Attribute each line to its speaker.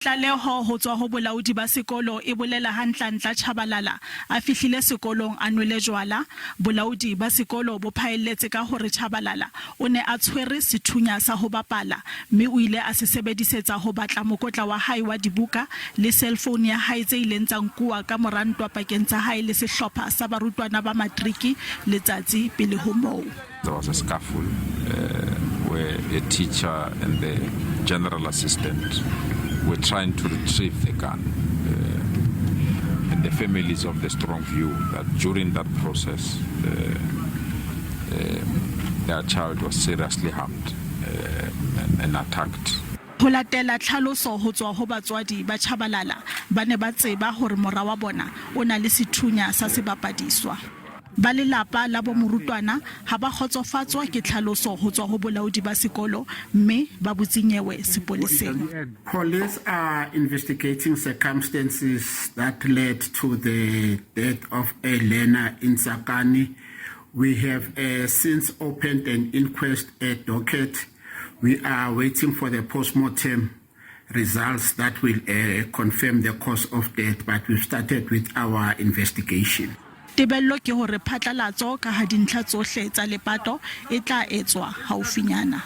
Speaker 1: Tlaleho ho tswa ho bolaodi ba sekolo e bolela ha Nhlanhla Tshabalala a fihlile sekolong a nwele jwala. Bolaodi ba sekolo bo phaelletse ka hore Tshabalala o ne a tshwere sethunya sa ho bapala mme o ile a se sebedisetsa ho batla mokotla wa hae wa dibuka le cellphone ya hae tse ileng tsa nkuwa ka mora ntwa pakeng tsa hae le sehlopha sa barutwana ba matriki letsatsi pele ho moo.
Speaker 2: There was a scuffle where a teacher and the general assistant were trying to retrieve the gun. And the families of the strong view that during that process, their child was seriously harmed and attacked.
Speaker 1: Ho latela tlhaloso ho tswa ho batswadi ba Tshabalala ba ne ba tseba hore mora wa bona o na le sethunya sa sebapadiswa. Ba lelapa la bo morutwana ha ba khotsofatswa ke tlhaloso ho tswa ho bolaodi ba sekolo mme ba butsinyewe sepoleseng.
Speaker 3: Police are investigating circumstances that led to the death of a learner in Tsakane. We have since opened an inquest docket. We are waiting for the post-mortem results that will confirm the cause of death, but we've started with our investigation.
Speaker 1: Tebello ke hore phatlalatso ka ha dintlha tsohle tsa lepato e tla etswa haufinyana.